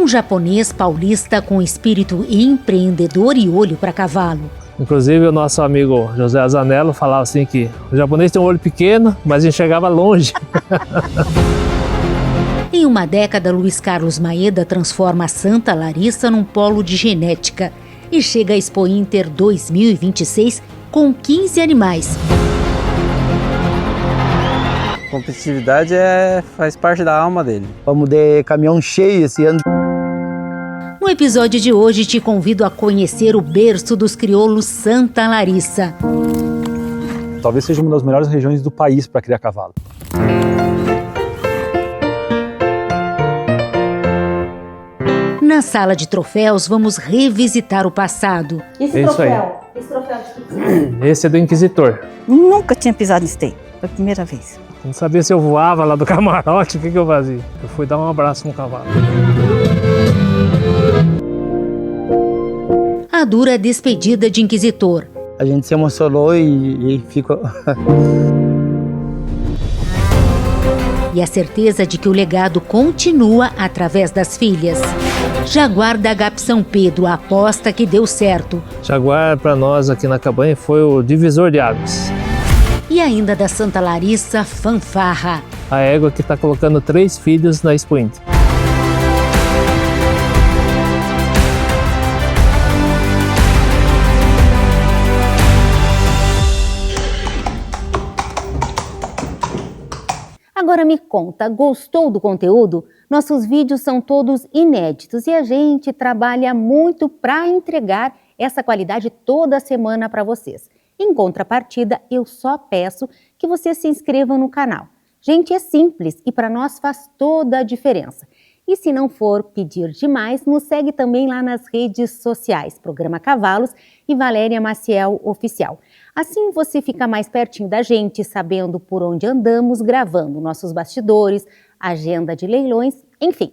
japonês paulista com espírito empreendedor e olho para cavalo. Inclusive o nosso amigo José Azanello falava assim que o japonês tem um olho pequeno, mas enxergava longe. Em uma década, Luiz Carlos Maeda transforma Santa Larissa num polo de genética e chega à Expo Inter 2026 com 15 animais. Competitividade faz parte da alma dele. Vamos de caminhão cheio esse ano. No episódio de hoje, te convido a conhecer o berço dos crioulos Santa Larissa. Talvez seja uma das melhores regiões do país para criar cavalo. Na sala de troféus, vamos revisitar o passado. Esse troféu de que? Esse é do Inquisitor. Nunca tinha pisado nesse tempo, foi a primeira vez. Não sabia se eu voava lá do camarote, o que eu fazia? Eu fui dar um abraço no cavalo. A dura despedida de Inquisitor. A gente se emocionou e ficou... E a certeza de que o legado continua através das filhas. Jaguar da Agap São Pedro, a aposta que deu certo. Jaguar para nós aqui na cabanha foi o divisor de águas. E ainda da Santa Larissa, Fanfarra. A égua que está colocando 3 filhos na Expo Inter. Agora me conta, gostou do conteúdo? Nossos vídeos são todos inéditos e a gente trabalha muito para entregar essa qualidade toda semana para vocês. Em contrapartida, eu só peço que vocês se inscrevam no canal. Gente, é simples e para nós faz toda a diferença. E se não for pedir demais, nos segue também lá nas redes sociais, Programa Cavalos e Valéria Maciel Oficial. Assim você fica mais pertinho da gente, sabendo por onde andamos, gravando nossos bastidores, agenda de leilões, enfim.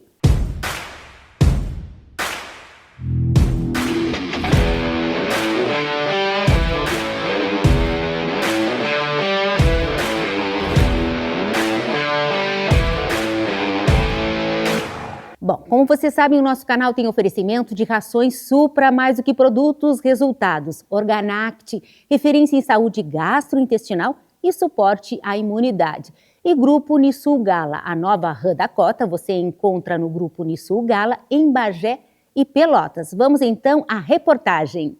Bom, como vocês sabem, o nosso canal tem oferecimento de rações Supra mais do que produtos, resultados, Organact, referência em saúde gastrointestinal e suporte à imunidade. E Grupo Unisul Gala, a nova rã da cota, você encontra no Grupo Unisul Gala em Bagé e Pelotas. Vamos então à reportagem.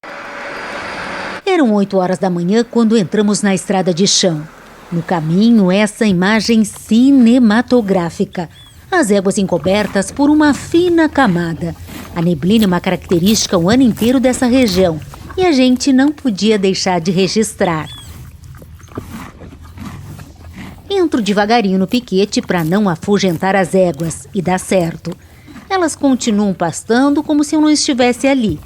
Eram 8 horas da manhã quando entramos na estrada de chão. No caminho, essa imagem cinematográfica. As éguas encobertas por uma fina camada. A neblina é uma característica o ano inteiro dessa região e a gente não podia deixar de registrar. Entro devagarinho no piquete para não afugentar as éguas e dá certo. Elas continuam pastando como se eu não estivesse ali.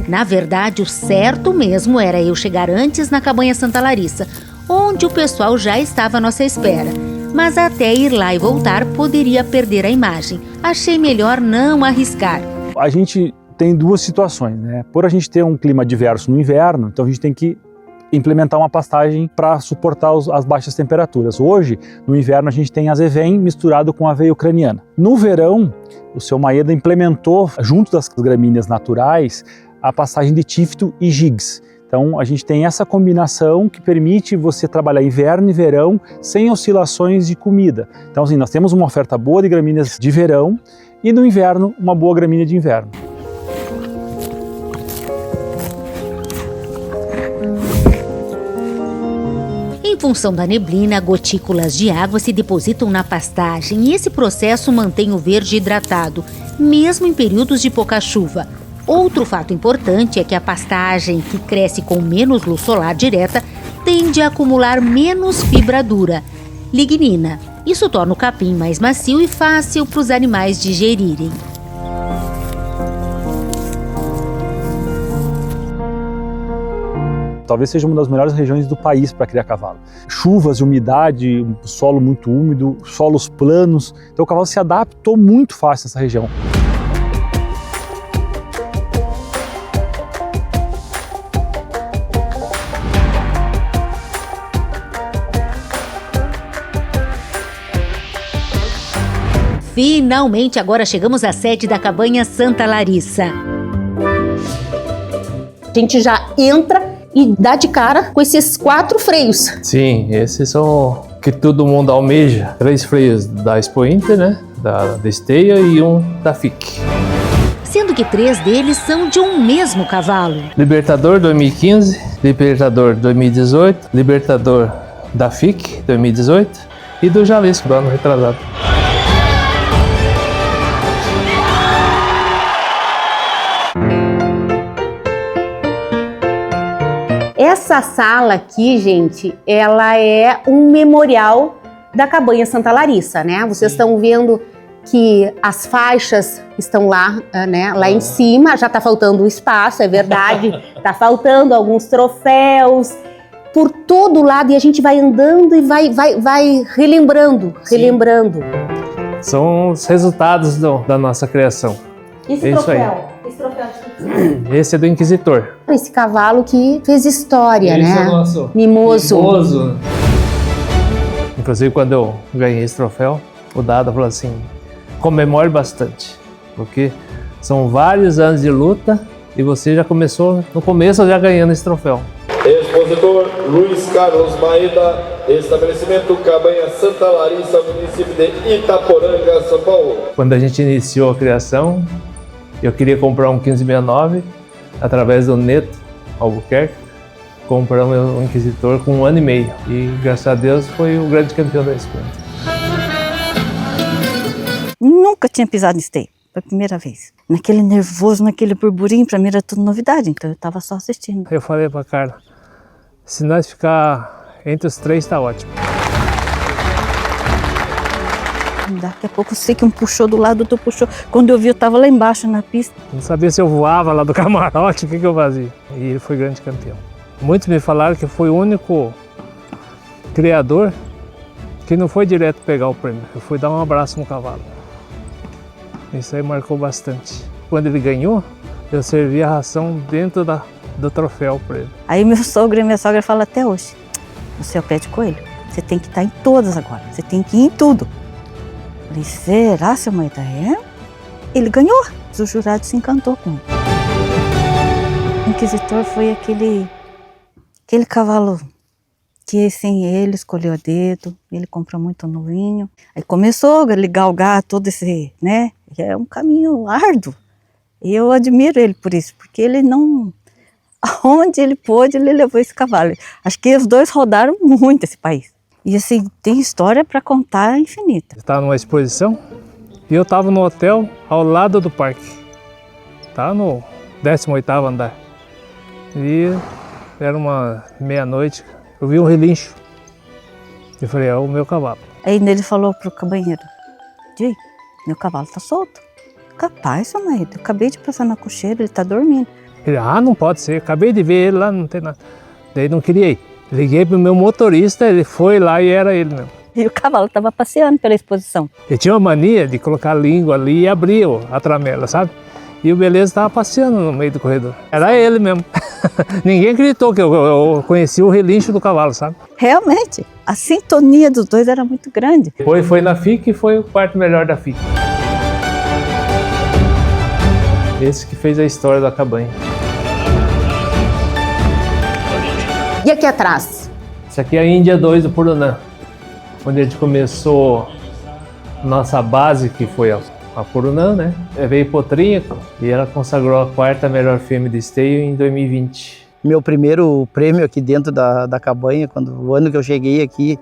Na verdade, o certo mesmo era eu chegar antes na cabanha Santa Larissa, onde o pessoal já estava à nossa espera. Mas até ir lá e voltar, poderia perder a imagem. Achei melhor não arriscar. A gente tem duas situações, né? Por a gente ter um clima adverso no inverno, então a gente tem que implementar uma pastagem para suportar as baixas temperaturas. Hoje, no inverno, a gente tem azevém misturado com aveia ucraniana. No verão, o seu Maeda implementou, junto das gramíneas naturais, a pastagem de tífito e gigs. Então a gente tem essa combinação que permite você trabalhar inverno e verão sem oscilações de comida. Então assim, nós temos uma oferta boa de gramíneas de verão e no inverno uma boa gramínea de inverno. Em função da neblina, gotículas de água se depositam na pastagem e esse processo mantém o verde hidratado, mesmo em períodos de pouca chuva. Outro fato importante é que a pastagem, que cresce com menos luz solar direta, tende a acumular menos fibra dura, lignina. Isso torna o capim mais macio e fácil para os animais digerirem. Talvez seja uma das melhores regiões do país para criar cavalo. Chuvas, umidade, um solo muito úmido, solos planos. Então o cavalo se adaptou muito fácil nessa região. Finalmente, agora chegamos à sede da cabanha Santa Larissa. A gente já entra e dá de cara com esses 4 freios. Sim, esses são que todo mundo almeja. 3 freios da Expo Inter, né? Da Esteia e um da FIC. Sendo que 3 deles são de um mesmo cavalo. Libertador 2015, Libertador 2018, Libertador da FIC 2018 e do Jalisco do ano retrasado. Essa sala aqui, gente, ela é um memorial da cabanha Santa Larissa, né? Vocês estão vendo que as faixas estão lá, né? Lá em cima, já tá faltando um espaço, é verdade. Tá faltando alguns troféus por todo lado e a gente vai andando e vai relembrando. São os resultados da nossa criação. Esse É isso aí. Esse troféu de... Esse é do Inquisitor. Esse cavalo que fez história, Esse né? é o nosso Mimoso. Inclusive, quando eu ganhei esse troféu, o Dada falou assim, comemore bastante, porque são vários anos de luta e você já começou, no começo, já ganhando esse troféu. Expositor Luiz Carlos Maeda, estabelecimento Cabanha Santa Larissa, município de Itaporanga, São Paulo. Quando a gente iniciou a criação, eu queria comprar um 1569, através do Neto Albuquerque, compramos um Inquisitor com 1 ano e meio. E, graças a Deus, foi o grande campeão da Expo. Nunca tinha pisado em esteio, foi a primeira vez. Naquele nervoso, naquele burburinho, pra mim era tudo novidade, então eu tava só assistindo. Eu falei pra Carla, se nós ficar entre os 3, tá ótimo. Daqui a pouco eu sei que um puxou do lado, outro puxou. Quando eu vi, eu tava lá embaixo na pista. Não sabia se eu voava lá do camarote, o que eu fazia. E ele foi grande campeão. Muitos me falaram que foi o único criador que não foi direto pegar o prêmio, eu fui dar um abraço no cavalo. Isso aí marcou bastante. Quando ele ganhou, eu servi a ração dentro do troféu para ele. Aí meu sogro e minha sogra falam até hoje, você é o pé de coelho, você tem que estar em todas agora, você tem que ir em tudo. Eu falei, será, seu Maeda? É? Ele ganhou, o jurado se encantou com ele. O Inquisitor foi aquele cavalo que sem ele escolheu a dedo, ele comprou muito novinho. Aí começou a galgar todo esse, né? É um caminho árduo. E eu admiro ele por isso, porque ele não... Aonde ele pôde, ele levou esse cavalo. Acho que os dois rodaram muito esse país. E assim, tem história para contar infinita. Estava numa exposição e eu estava no hotel ao lado do parque. Estava no 18º andar. E era uma meia-noite, eu vi um relincho. Eu falei, é o meu cavalo. Aí ele falou pro cabanheiro, Di, meu cavalo tá solto. Capaz, seu marido, eu acabei de passar na cocheira, ele tá dormindo. Ele, não pode ser, acabei de ver ele lá, não tem nada. Daí não queria ir. Liguei pro meu motorista, ele foi lá e era ele mesmo. E o cavalo tava passeando pela exposição. Ele tinha uma mania de colocar a língua ali e abrir a tramela, sabe? E o Beleza estava passeando no meio do corredor. Era ele mesmo. Ninguém acreditou que eu conhecia o relincho do cavalo, sabe? Realmente, a sintonia dos dois era muito grande. Depois foi na FIC e foi o quarto melhor da FIC. Esse que fez a história da cabanha. E aqui atrás? Esse aqui é a Índia 2 do Purunã, onde a gente começou nossa base, que foi a Purunã, né? Veio Potrinha e ela consagrou a 4ª melhor fêmea de esteio em 2020. Meu primeiro prêmio aqui dentro da cabanha, o ano que eu cheguei aqui,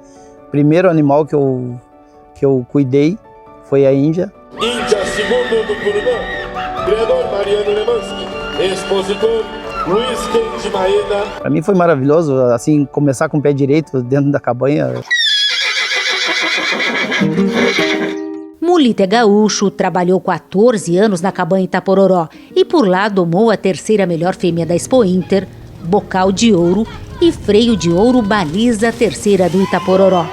primeiro animal que eu cuidei foi a Índia. Índia segundo do Purunã, criador Mariano Lemansky, expositor Luiz Carlos Maeda. Para mim foi maravilhoso, assim, começar com o pé direito dentro da cabanha. Mulita é gaúcho, trabalhou 14 anos na cabanha Itapororó e por lá domou a 3ª melhor fêmea da Expo Inter, bocal de ouro e freio de ouro baliza 3ª do Itapororó.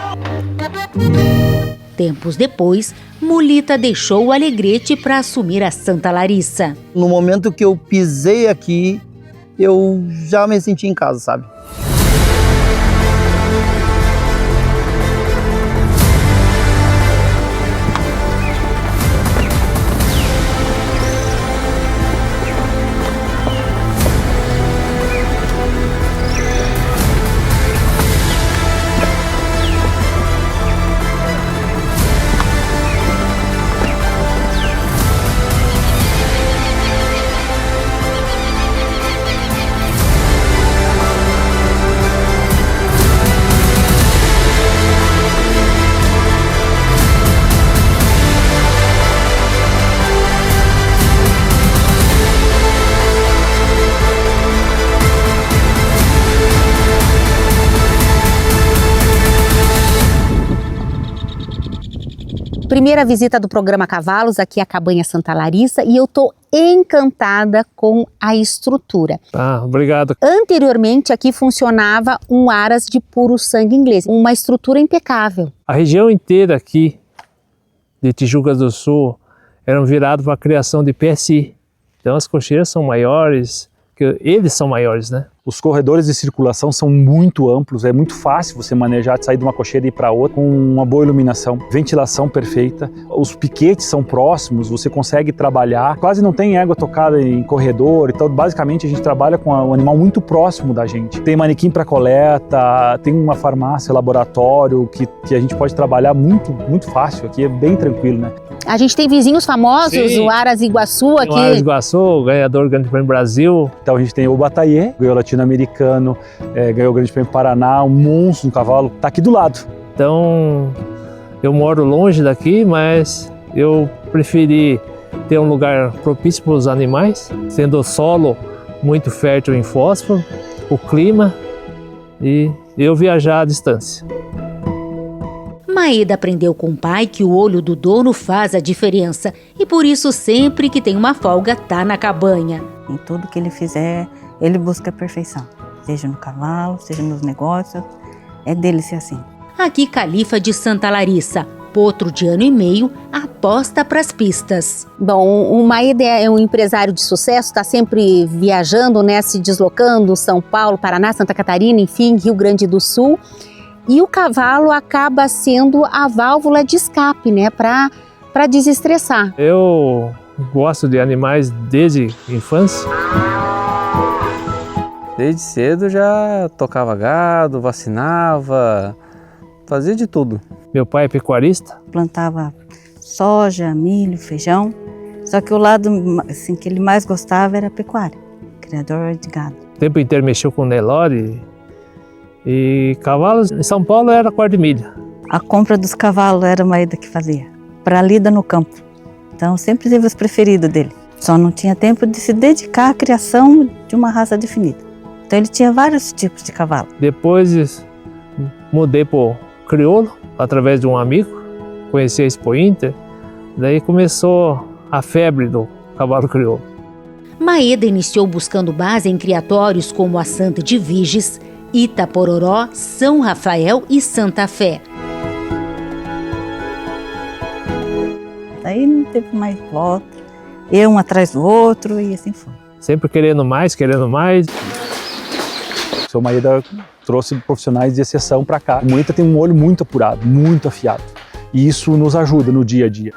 Tempos depois, Mulita deixou o Alegrete para assumir a Santa Larissa. No momento que eu pisei aqui, eu já me senti em casa, sabe? primeira visita do programa Cavalos aqui à Cabanha Santa Larissa e eu estou encantada com a estrutura. Ah, obrigado. Anteriormente aqui funcionava um aras de puro sangue inglês, uma estrutura impecável. A região inteira aqui de Tijucas do Sul eram virados para a criação de PSI. Então as cocheiras são maiores, eles são maiores, né? Os corredores de circulação são muito amplos, é muito fácil você manejar, de sair de uma cocheira e ir para outra com uma boa iluminação, ventilação perfeita, os piquetes são próximos, você consegue trabalhar, quase não tem égua tocada em corredor, então basicamente a gente trabalha com um animal muito próximo da gente. Tem manequim para coleta, tem uma farmácia, laboratório que a gente pode trabalhar muito fácil aqui, é bem tranquilo, né? A gente tem vizinhos famosos, Sim. o Aras Iguaçu aqui. O Aras Iguaçu, ganhador do Grande Prêmio Brasil. Então a gente tem o Bataillé, ganhou o latino-americano, ganhou o Grande Prêmio Paraná, um monstro, um cavalo, tá aqui do lado. Então eu moro longe daqui, mas eu preferi ter um lugar propício para os animais, sendo o solo muito fértil em fósforo, o clima e eu viajar à distância. Maeda aprendeu com o pai que o olho do dono faz a diferença e por isso sempre que tem uma folga tá na cabanha. Em tudo que ele fizer, ele busca a perfeição. Seja no cavalo, seja nos negócios, é dele ser assim. Aqui Califa de Santa Larissa, potro de 1 ano e meio, aposta pras pistas. Bom, o Maeda é um empresário de sucesso, está sempre viajando, né, se deslocando, São Paulo, Paraná, Santa Catarina, enfim, Rio Grande do Sul. E o cavalo acaba sendo a válvula de escape, né, para desestressar. Eu gosto de animais desde a infância. Desde cedo já tocava gado, vacinava, fazia de tudo. Meu pai é pecuarista. Plantava soja, milho, feijão, só que o lado assim, que ele mais gostava era a pecuária, criador de gado. O tempo inteiro mexeu com Nelore. E cavalos em São Paulo era quarto de milha. A compra dos cavalos era a Maeda que fazia, para a lida no campo. Então sempre teve os preferidos dele. Só não tinha tempo de se dedicar à criação de uma raça definida. Então ele tinha vários tipos de cavalo. Depois mudei para o crioulo, através de um amigo. Conheci a Expo Inter. Daí começou a febre do cavalo crioulo. Maeda iniciou buscando base em criatórios como a Santa de Viges, Itapororó, São Rafael e Santa Fé. Daí não teve mais volta, um atrás do outro e assim foi. Sempre querendo mais, querendo mais. O seu Maeda trouxe profissionais de exceção para cá. O Moita tem um olho muito apurado, muito afiado. E isso nos ajuda no dia a dia.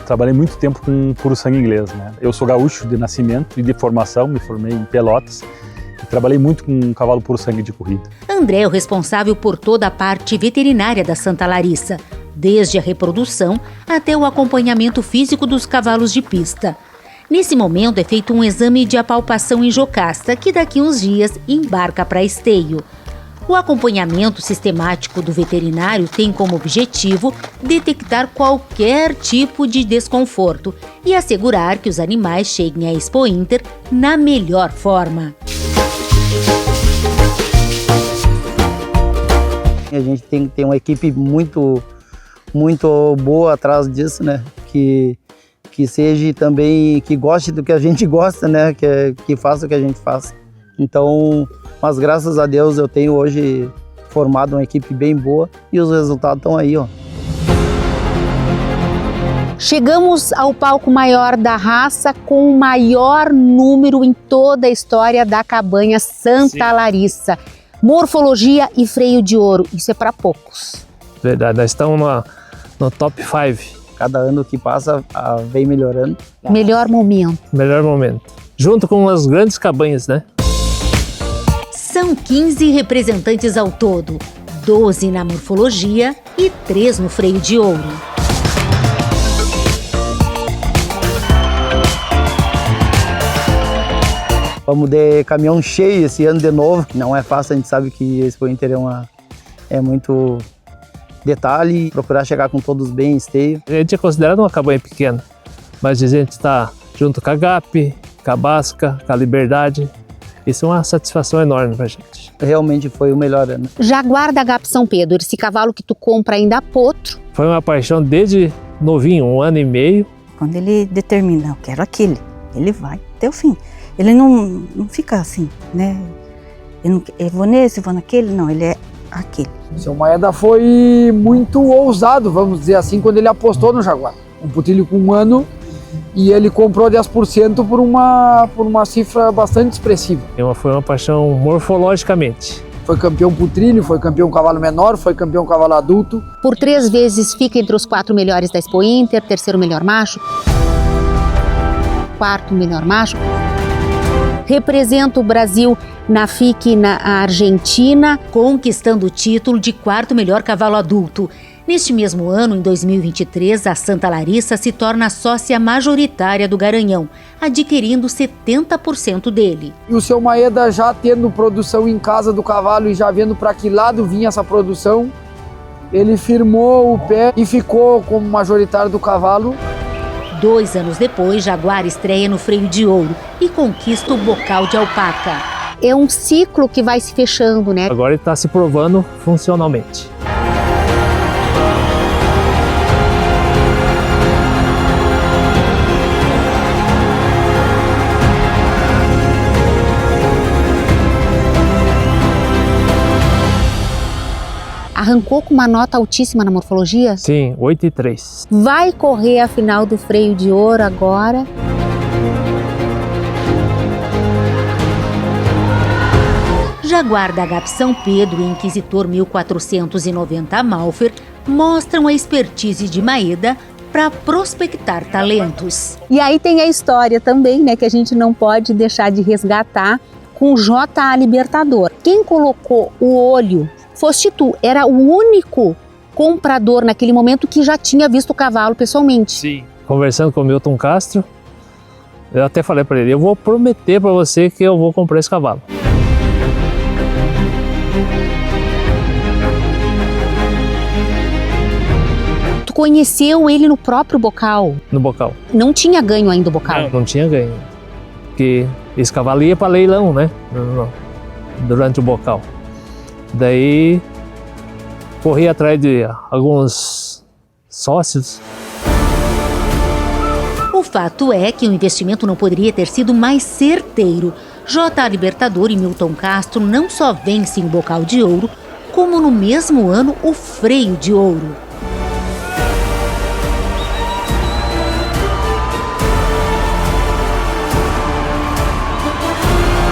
Trabalhei muito tempo com puro sangue inglês, né? Eu sou gaúcho de nascimento e de formação, me formei em Pelotas e trabalhei muito com cavalo puro sangue de corrida. André é o responsável por toda a parte veterinária da Santa Larissa, desde a reprodução até o acompanhamento físico dos cavalos de pista. Nesse momento é feito um exame de apalpação em Jocasta, que daqui uns dias embarca para Esteio. O acompanhamento sistemático do veterinário tem como objetivo detectar qualquer tipo de desconforto e assegurar que os animais cheguem à Expo Inter na melhor forma. A gente tem que ter uma equipe muito boa atrás disso, né? Que seja também, que goste do que a gente gosta, né? Que faça o que a gente faz. Então, mas graças a Deus eu tenho hoje formado uma equipe bem boa e os resultados estão aí, ó. Chegamos ao palco maior da raça com o maior número em toda a história da Cabanha Santa Larissa. Morfologia e freio de ouro, isso é para poucos. Verdade, nós estamos no top 5. Cada ano que passa vem melhorando. Melhor momento. Melhor momento. Junto com as grandes cabanhas, né? São 15 representantes ao todo, 12 na morfologia e 3 no freio de ouro. Vamos de caminhão cheio esse ano de novo. Não é fácil, a gente sabe que a Expo Inter é detalhe, procurar chegar com todos bem esteios. A gente é considerado uma cabanha pequena, mas a gente está junto com a GAP, com a Basca, com a Liberdade. Isso é uma satisfação enorme pra gente. Realmente foi o melhor ano. Jaguar da GAP São Pedro, esse cavalo que tu compra ainda a potro. Foi uma paixão desde novinho, 1 ano e meio. Quando ele determina, eu quero aquele, ele vai até o fim. Ele não fica assim, né? Eu vou nesse, vou naquele, não, ele é aquele. O seu Maeda foi muito ousado, vamos dizer assim, quando ele apostou no Jaguar. Um putilho com 1 ano e ele comprou 10% por uma cifra bastante expressiva. Foi uma paixão morfologicamente. Foi campeão putrilho, foi campeão cavalo menor, foi campeão cavalo adulto. Por 3 vezes fica entre os 4 melhores da Expo Inter, 3º melhor macho, 4º melhor macho. Representa o Brasil na FIC na Argentina, conquistando o título de 4º melhor cavalo adulto. Neste mesmo ano, em 2023, a Santa Larissa se torna sócia majoritária do Garanhão, adquirindo 70% dele. E o seu Maeda, já tendo produção em casa do cavalo e já vendo para que lado vinha essa produção, ele firmou o pé e ficou como majoritário do cavalo. 2 anos depois, Jaguar estreia no freio de ouro e conquista o bocal de alpaca. é um ciclo que vai se fechando, né? Agora ele está se provando funcionalmente. Arrancou com uma nota altíssima na morfologia? Sim, 8,3. Vai correr a final do freio de ouro agora. Jaguar da GAP São Pedro e Inquisitor 1490 Malfer mostram a expertise de Maeda para prospectar talentos. E aí tem a história também, né, que a gente não pode deixar de resgatar com o J.A. Libertador. Quem colocou o olho foste tu, era o único comprador naquele momento que já tinha visto o cavalo pessoalmente. Sim. Conversando com o Milton Castro, eu até falei para ele, eu vou prometer para você que eu vou comprar esse cavalo. Tu conheceu ele no próprio bocal? No bocal. Não tinha ganho ainda o bocal? Não tinha ganho. Porque esse cavalo ia para leilão, né? Durante o bocal. Daí, corri atrás de alguns sócios. O fato é que o investimento não poderia ter sido mais certeiro. J.A. Libertador e Milton Castro não só vencem o bocal de ouro, como no mesmo ano o freio de ouro.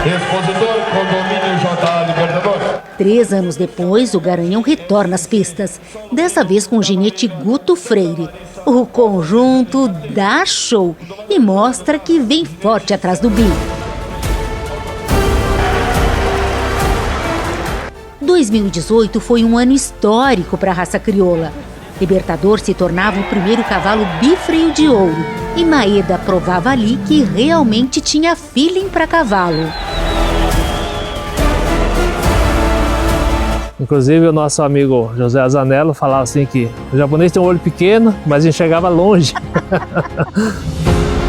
Expositor, condomínio J.A. Libertador. 3 anos depois, o Garanhão retorna às pistas, dessa vez com o ginete Guto Freire. O conjunto dá show e mostra que vem forte atrás do bi. 2018 foi um ano histórico para a raça crioula. Libertador se tornava o primeiro cavalo bifreio de ouro e Maeda provava ali que realmente tinha feeling para cavalo. Inclusive o nosso amigo José Azanello falava assim que o japonês tem um olho pequeno, mas enxergava longe.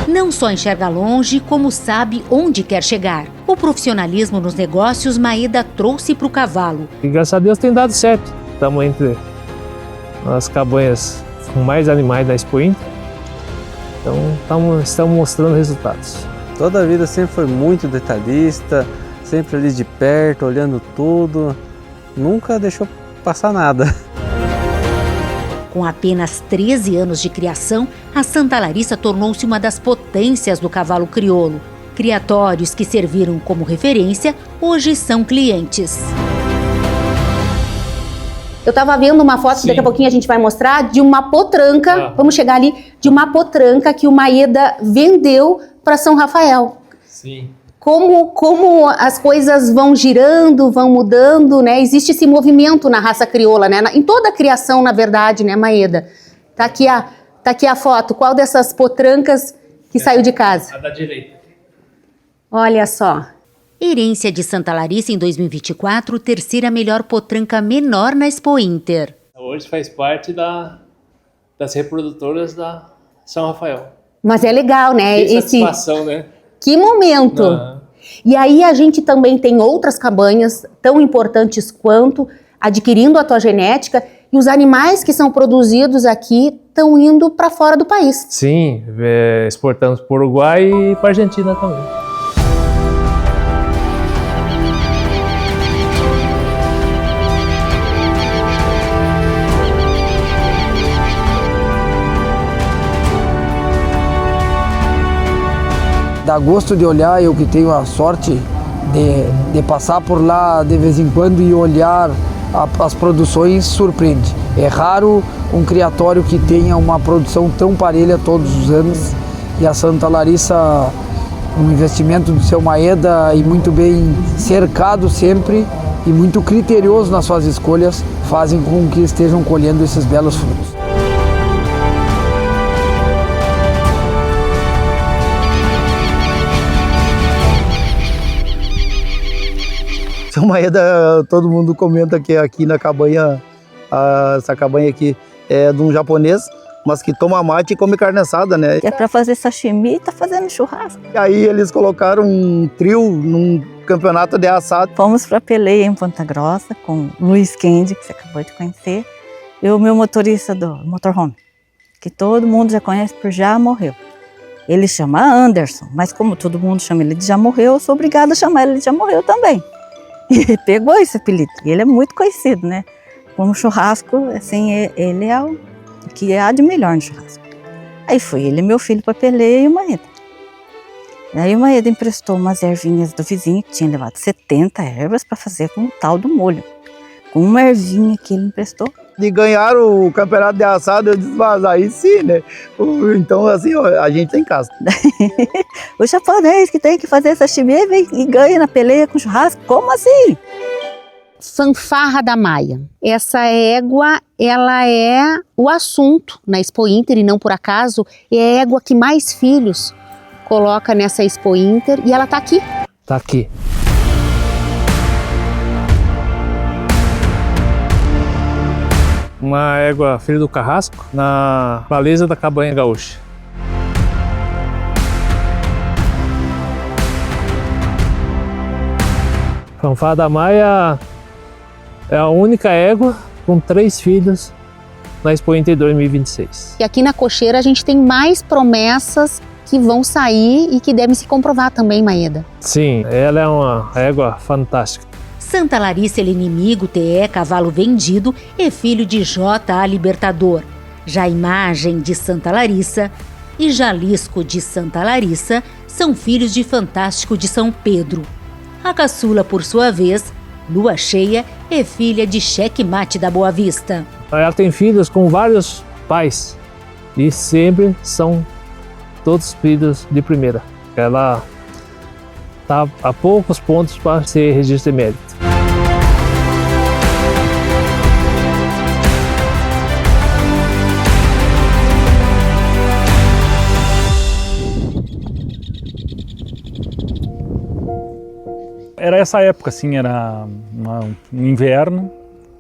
Não só enxerga longe, como sabe onde quer chegar. O profissionalismo nos negócios Maeda trouxe para o cavalo. E graças a Deus tem dado certo. Estamos entre as cabanhas com mais animais da Expo Inter. Então estamos mostrando resultados. Toda a vida sempre foi muito detalhista, sempre ali de perto, olhando tudo. Nunca deixou passar nada. Com apenas 13 anos de criação, a Santa Larissa tornou-se uma das potências do cavalo crioulo. Criatórios que serviram como referência, hoje são clientes. Eu estava vendo uma foto, que daqui a pouquinho a gente vai mostrar, de uma potranca, vamos chegar ali, de uma potranca que o Maeda vendeu para São Rafael. Sim. Como as coisas vão girando, vão mudando, né? Existe esse movimento na raça crioula, né? Em toda a criação, na verdade, né, Maeda? Tá aqui a foto. Qual dessas potrancas que saiu de casa? A da direita. Olha só. Herência de Santa Larissa em 2024, terceira melhor potranca menor na Expo Inter. hoje faz parte das reprodutoras da São Rafael. Mas é legal, né? Que satisfação, né? Que momento! E aí a gente também tem outras cabanhas tão importantes quanto, adquirindo a tua genética, e os animais que são produzidos aqui estão indo para fora do país. Sim, exportamos para o Uruguai e para a Argentina também. Dá gosto de olhar, eu que tenho a sorte de passar por lá de vez em quando e olhar as produções, surpreende. É raro um criatório que tenha uma produção tão parelha todos os anos, e a Santa Larissa, um investimento do seu Maeda e muito bem cercado sempre e muito criterioso nas suas escolhas, fazem com que estejam colhendo esses belos frutos. Seu Maeda, todo mundo comenta que aqui na cabanha, essa cabanha aqui é de um japonês, mas que toma mate e come carne assada, né? É para fazer sashimi e tá fazendo churrasco. E aí eles colocaram um trio num campeonato de assado. Fomos para peleia em Ponta Grossa com o Luiz Kendi, que você acabou de conhecer, e o meu motorista do motorhome, que todo mundo já conhece por Já Morreu. Ele chama Anderson, mas como todo mundo chama ele de Já Morreu, eu sou obrigada a chamar ele de Já Morreu também. E pegou esse apelido. E ele é muito conhecido, né? Como churrasco, assim, ele é o que há de melhor no churrasco. Aí foi ele e meu filho para peleia e o Maeda. Daí o Maeda emprestou umas ervinhas do vizinho, que tinha levado 70 ervas para fazer com o tal do molho. Com uma ervinha que ele emprestou. De ganhar o campeonato de assado, eu disse, mas aí sim, né? Então, assim, a gente tem casa. O japonês que tem que fazer sashimi vem e ganha na peleia com churrasco? Como assim? Fanfarra da Maia. Essa égua, ela é o assunto na Expo Inter, e não por acaso, é a égua que mais filhos coloca nessa Expo Inter, e ela tá aqui. Tá aqui. Uma égua filha do Carrasco, na baliza da Cabanha Gaúcha. Fanfarra da Maia é a única égua com 3 filhos na Expo Inter 2026. E aqui na cocheira a gente tem mais promessas que vão sair e que devem se comprovar também, Maeda. Sim, ela é uma égua fantástica. Santa Larissa El Inimigo, TE Cavalo Vendido, é filho de J.A. Libertador. Já a Imagem de Santa Larissa e Jalisco de Santa Larissa são filhos de Fantástico de São Pedro. A caçula, por sua vez, Lua Cheia, é filha de Checkmate da Boa Vista. Ela tem filhos com vários pais e sempre são todos filhos de primeira. Ela está a poucos pontos para ser registro de mérito. Era essa época, assim, era um inverno,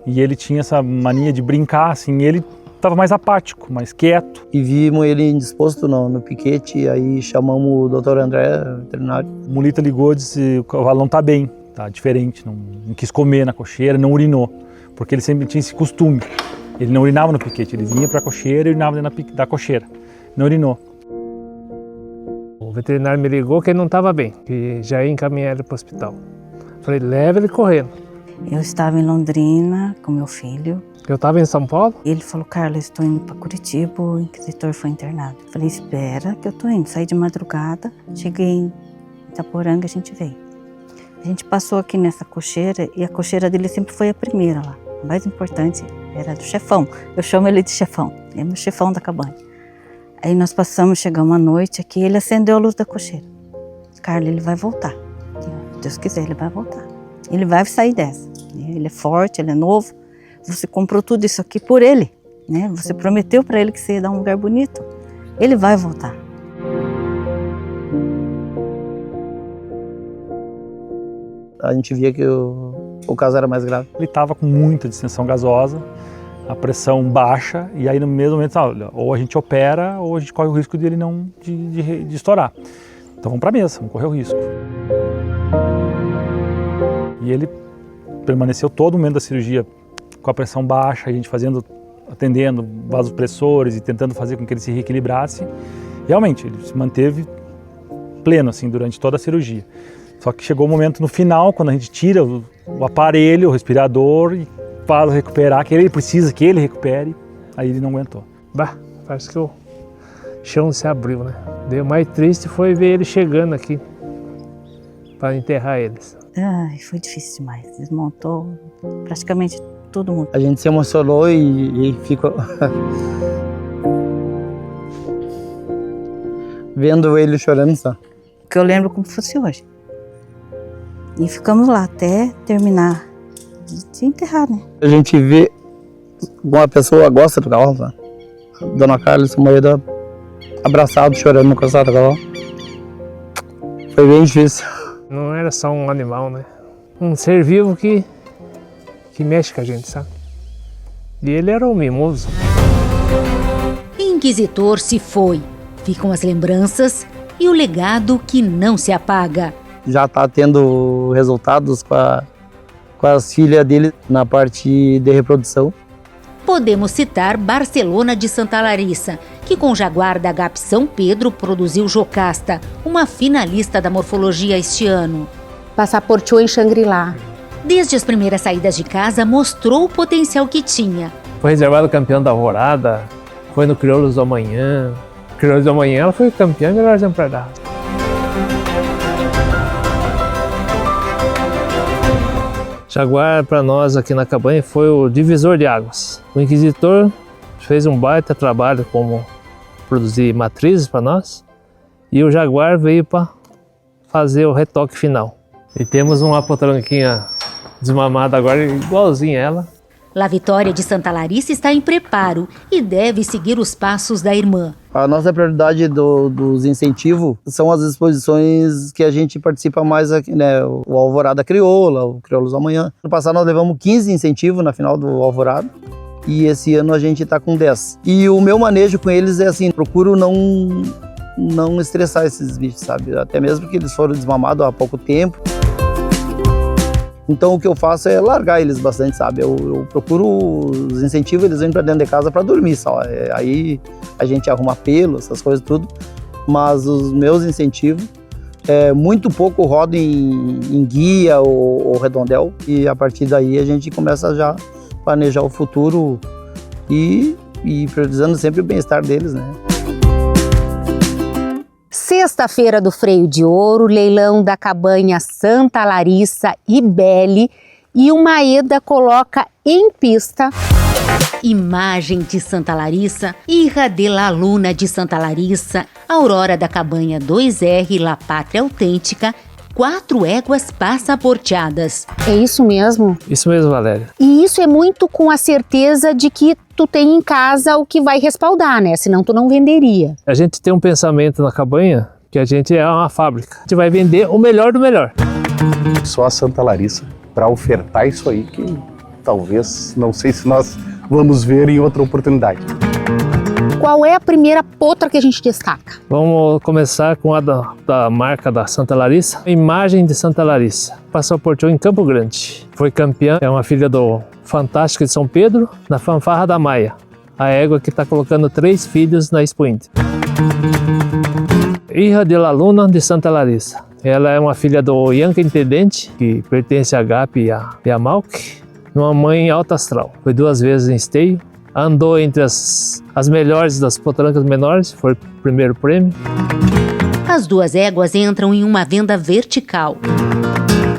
e ele tinha essa mania de brincar, assim, e ele estava mais apático, mais quieto. E vimos ele indisposto no piquete, aí chamamos o Dr. André, veterinário. O mulita ligou e disse: o cavalo não está bem, tá diferente, não quis comer na cocheira, não urinou, porque ele sempre tinha esse costume. Ele não urinava no piquete, ele vinha para a cocheira e urinava dentro da cocheira, não urinou. O veterinário me ligou que ele não estava bem, que já ia encaminhar ele para o hospital. Falei, leva ele correndo. Eu estava em Londrina com meu filho. Eu estava em São Paulo. Ele falou, Carla, estou indo para Curitiba, o inquisitor foi internado. Eu falei, espera que eu estou indo. Saí de madrugada, cheguei em Itaporanga, a gente veio. A gente passou aqui nessa cocheira e a cocheira dele sempre foi a primeira lá. A mais importante era do chefão. Eu chamo ele de chefão, ele é o chefão da cabanha. Aí nós passamos, chegamos à noite aqui, ele acendeu a luz da cocheira. Carla, ele vai voltar. Se Deus quiser, ele vai voltar. Ele vai sair dessa. Ele é forte, ele é novo. Você comprou tudo isso aqui por ele, né? Você prometeu para ele que você ia dar um lugar bonito. Ele vai voltar. A gente via que o caso era mais grave. Ele estava com muita distensão gasosa a pressão baixa e aí no mesmo momento, olha, ou a gente opera ou a gente corre o risco dele não de estourar. Então vamos para a mesa, vamos correr o risco. E ele permaneceu todo o momento da cirurgia com a pressão baixa, a gente atendendo vasopressores e tentando fazer com que ele se reequilibrasse. Realmente, ele se manteve pleno assim, durante toda a cirurgia. Só que chegou o momento no final, quando a gente tira o aparelho, o respirador e fala recuperar, que ele precisa que ele recupere, aí ele não aguentou. Bah, parece que o chão se abriu, né? O mais triste foi ver ele chegando aqui para enterrar eles. Ai, foi difícil demais. Desmontou praticamente todo mundo. A gente se emocionou e ficou vendo ele chorando só. Que eu lembro como fosse hoje. E ficamos lá até terminar de enterrar, né? A gente vê uma pessoa gosta do cavalo, sabe? Dona Carlos Moeda abraçado, chorando no calçado do cavalo. Foi bem difícil. Não era só um animal, né? Um ser vivo que mexe com a gente, sabe? E ele era um mimoso. Inquisitor se foi. Ficam as lembranças e o legado que não se apaga. Já está tendo resultados com as filhas dele na parte de reprodução. Podemos citar Barcelona de Santa Larissa, que com Jaguar da GAP São Pedro produziu Jocasta, uma finalista da morfologia este ano. Passaporteou em Xangri-Lá. Desde as primeiras saídas de casa, mostrou o potencial que tinha. Foi reservado campeão da Alvorada, foi no Crioulos do Amanhã. Crioulos do Amanhã ela foi campeã e melhor exemplar da raça. Jaguar para nós aqui na cabanha foi o divisor de águas. O Inquisitor fez um baita trabalho como produzir matrizes para nós e o Jaguar veio para fazer o retoque final. E temos uma potranquinha desmamada agora igualzinha ela. La Vitória de Santa Larissa está em preparo e deve seguir os passos da irmã. A nossa prioridade dos incentivos são as exposições que a gente participa mais aqui, né? O Alvorada Crioula, o Crioulos do Amanhã. No passado nós levamos 15 incentivos na final do Alvorada e esse ano a gente está com 10. E o meu manejo com eles é assim, procuro não estressar esses bichos, sabe? Até mesmo que eles foram desmamados há pouco tempo. Então o que eu faço é largar eles bastante, sabe? Eu procuro os incentivos, eles vêm para dentro de casa para dormir só. Aí a gente arruma pelo, essas coisas tudo. Mas os meus incentivos, muito pouco rodo em guia ou redondel. E a partir daí a gente começa já a planejar o futuro e priorizando sempre o bem-estar deles, né? Sexta-feira do Freio de Ouro, leilão da cabanha Santa Larissa e Belle, e o Maeda coloca em pista Imagem de Santa Larissa, Hija de la Luna de Santa Larissa, Aurora da Cabanha 2R, La Pátria Autêntica, 4 éguas passaporteadas. É isso mesmo? Isso mesmo, Valéria. E isso é muito com a certeza de que tu tem em casa o que vai respaldar, né? Senão tu não venderia. A gente tem um pensamento na cabanha que a gente é uma fábrica. A gente vai vender o melhor do melhor. Só a Santa Larissa para ofertar isso aí que talvez, não sei se nós vamos ver em outra oportunidade. Qual é a primeira potra que a gente destaca? Vamos começar com a da marca da Santa Larissa. Imagem de Santa Larissa. Passaporteou em Campo Grande. Foi campeã, é uma filha do Fantástico de São Pedro, na Fanfarra da Maia. A égua que está colocando 3 filhos na Expo Inter. Hija de la Luna de Santa Larissa. Ela é uma filha do Ianca Intendente, que pertence à GAP e a Malk. Uma mãe alta astral. Foi 2 vezes em esteio. Andou entre as melhores das potrancas menores, foi o primeiro prêmio. As 2 éguas entram em uma venda vertical.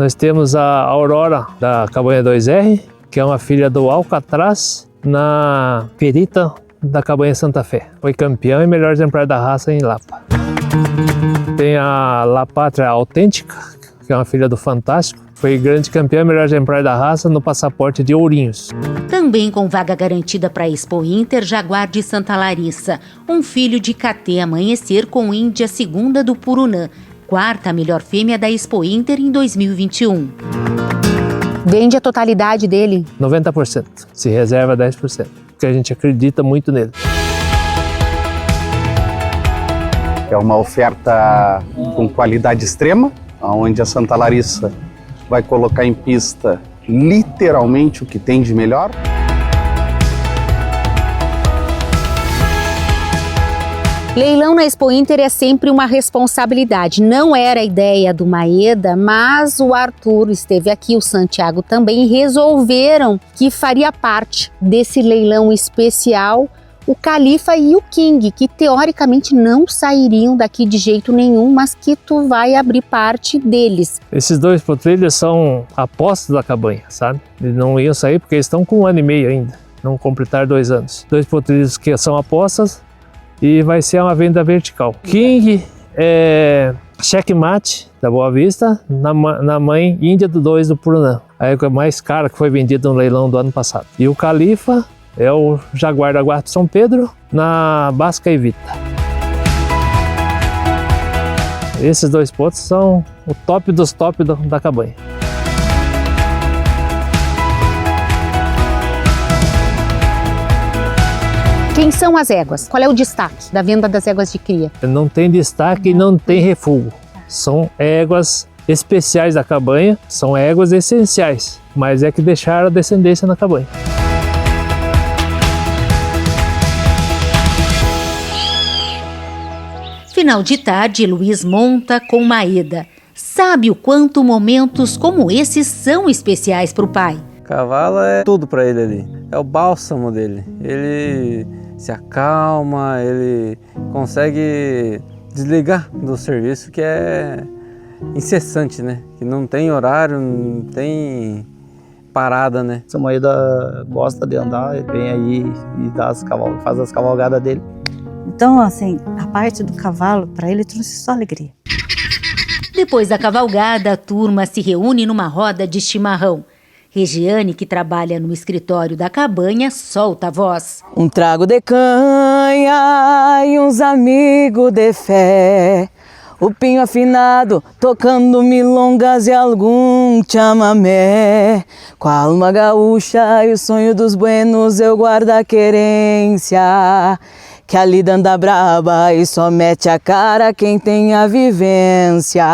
Nós temos a Aurora da Cabanha 2R, que é uma filha do Alcatraz, na Perita da Cabanha Santa Fé. Foi campeã e melhor exemplar da raça em Lapa. Tem a La Pátria Autêntica, que é uma filha do Fantástico. Foi grande campeã e melhor exemplar da raça no passaporte de Ourinhos. Também com vaga garantida para a Expo Inter, Jaguar de Santa Larissa. Um filho de Catê Amanhecer com Índia segunda do Purunã. 4ª melhor fêmea da Expo Inter em 2021. Vende a totalidade dele? 90%. Se reserva 10%. Porque a gente acredita muito nele. É uma oferta com qualidade extrema, onde a Santa Larissa vai colocar em pista literalmente o que tem de melhor. Leilão na Expo Inter é sempre uma responsabilidade. Não era a ideia do Maeda, mas o Arthur esteve aqui, o Santiago também, e resolveram que faria parte desse leilão especial o Califa e o King, que teoricamente não sairiam daqui de jeito nenhum, mas que tu vai abrir parte deles. Esses 2 potrilhos são apostas da cabanha, sabe? Eles não iam sair porque eles estão com 1 ano e meio ainda, não completaram 2 anos. 2 potrilhos que são apostas e vai ser uma venda vertical. King é checkmate da Boa Vista na mãe Índia do 2 do Purunã. A égua mais cara que foi vendida no leilão do ano passado. E o Califa é o Jaguar da Guarda de São Pedro na Basca Evita. Esses 2 pontos são o top dos top da cabanha. Quem são as éguas? Qual é o destaque da venda das éguas de cria? Não tem destaque e não tem refúgio. São éguas especiais da cabanha, são éguas essenciais, mas é que deixaram a descendência na cabanha. Final de tarde, Luiz monta com Maeda. Sabe o quanto momentos como esses são especiais para o pai. Cavalo é tudo para ele ali, é o bálsamo dele. Ele se acalma, ele consegue desligar do serviço que é incessante, né? Que não tem horário, não tem parada, né? O Maeda gosta de andar, ele vem aí e faz as cavalgadas dele. Então, assim, a parte do cavalo, para ele, trouxe só alegria. Depois da cavalgada, a turma se reúne numa roda de chimarrão. Regiane, que trabalha no escritório da cabanha, solta a voz. Um trago de canha e uns amigos de fé. O pinho afinado, tocando milongas e algum chamamé. Com a alma gaúcha e o sonho dos buenos eu guardo a querência. Que a lida anda braba e só mete a cara quem tem a vivência.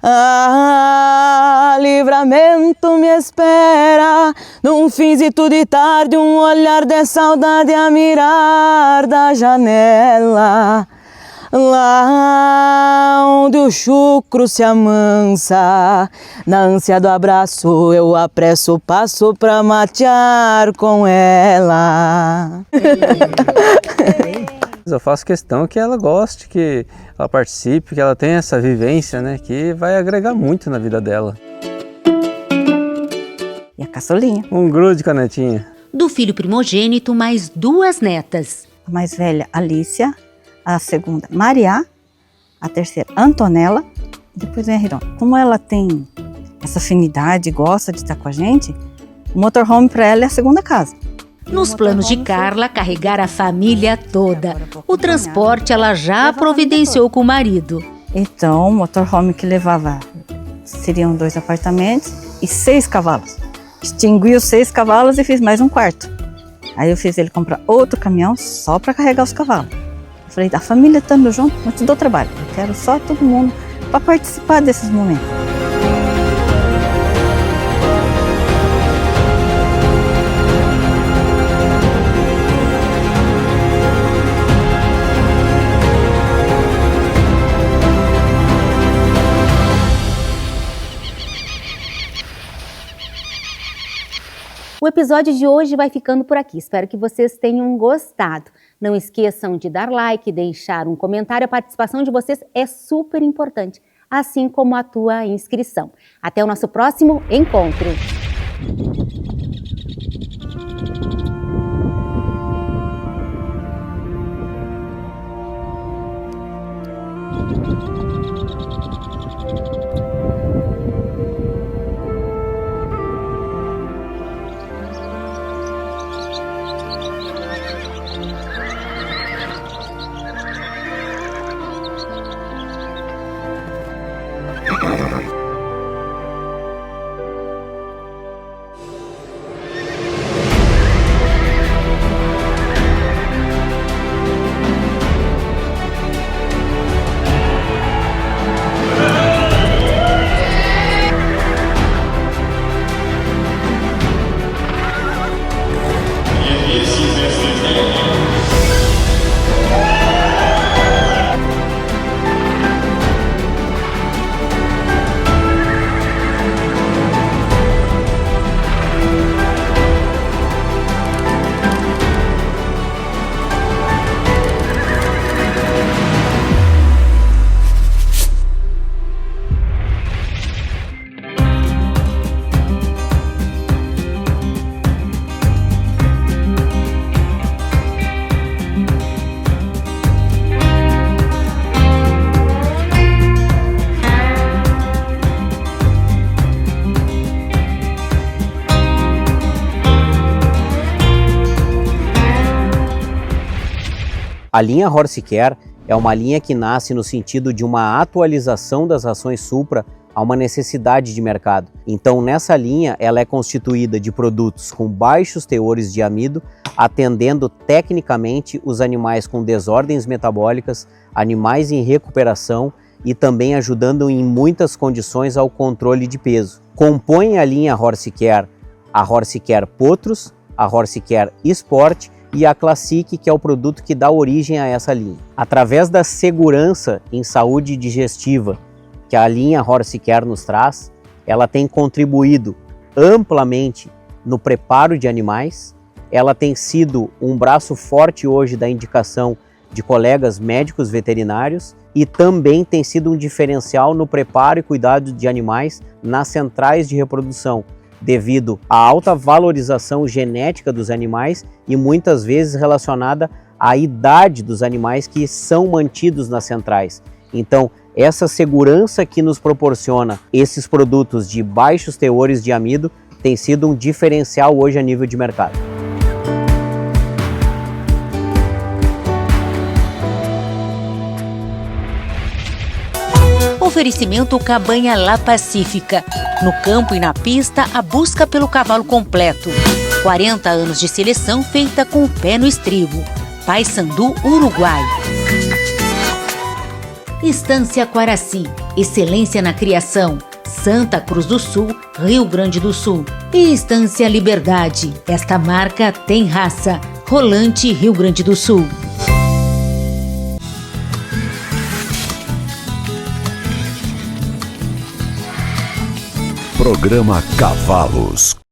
Ah, livramento me espera, num finzito de tarde, um olhar de saudade a mirar da janela. Lá onde o chucro se amansa, na ânsia do abraço eu apresso o passo pra matear com ela. Eu faço questão que ela goste, que ela participe, que ela tenha essa vivência, né? Que vai agregar muito na vida dela. E a caçulinha. Um grude com a netinha. Do filho primogênito, mais 2 netas. A mais velha, Alicia. A segunda, Maria. A terceira, Antonella. Depois vem a Riron. Como ela tem essa afinidade, gosta de estar com a gente, o motorhome para ela é a segunda casa. Nos planos de Carla, carregar a família toda. O transporte ela já providenciou com o marido. Então, o motorhome que levava seriam 2 apartamentos e 6 cavalos. Extingui os 6 cavalos e fiz mais um quarto. Aí eu fiz ele comprar outro caminhão só para carregar os cavalos. Eu falei, a família estando junto, não te dou trabalho. Eu quero só todo mundo para participar desses momentos. O episódio de hoje vai ficando por aqui. Espero que vocês tenham gostado. Não esqueçam de dar like, deixar um comentário. A participação de vocês é super importante, assim como a tua inscrição. Até o nosso próximo encontro. A linha Horse Care é uma linha que nasce no sentido de uma atualização das rações Supra a uma necessidade de mercado. Então, nessa linha, ela é constituída de produtos com baixos teores de amido, atendendo tecnicamente os animais com desordens metabólicas, animais em recuperação e também ajudando em muitas condições ao controle de peso. Compõem a linha Horse Care a Horse Care Potros, a Horse Care Sport e a Classic, que é o produto que dá origem a essa linha. Através da segurança em saúde digestiva que a linha Horse Care nos traz, ela tem contribuído amplamente no preparo de animais, ela tem sido um braço forte hoje da indicação de colegas médicos veterinários e também tem sido um diferencial no preparo e cuidado de animais nas centrais de reprodução, devido à alta valorização genética dos animais e muitas vezes relacionada à idade dos animais que são mantidos nas centrais. Então, essa segurança que nos proporciona esses produtos de baixos teores de amido tem sido um diferencial hoje a nível de mercado. Oferecimento Cabanha La Pacífica. No campo e na pista, a busca pelo cavalo completo. 40 anos de seleção feita com o pé no estribo. Paysandu, Uruguai. Estância Quaraci. Excelência na criação. Santa Cruz do Sul, Rio Grande do Sul. E Estância Liberdade. Esta marca tem raça. Rolante, Rio Grande do Sul. Programa Cavalos.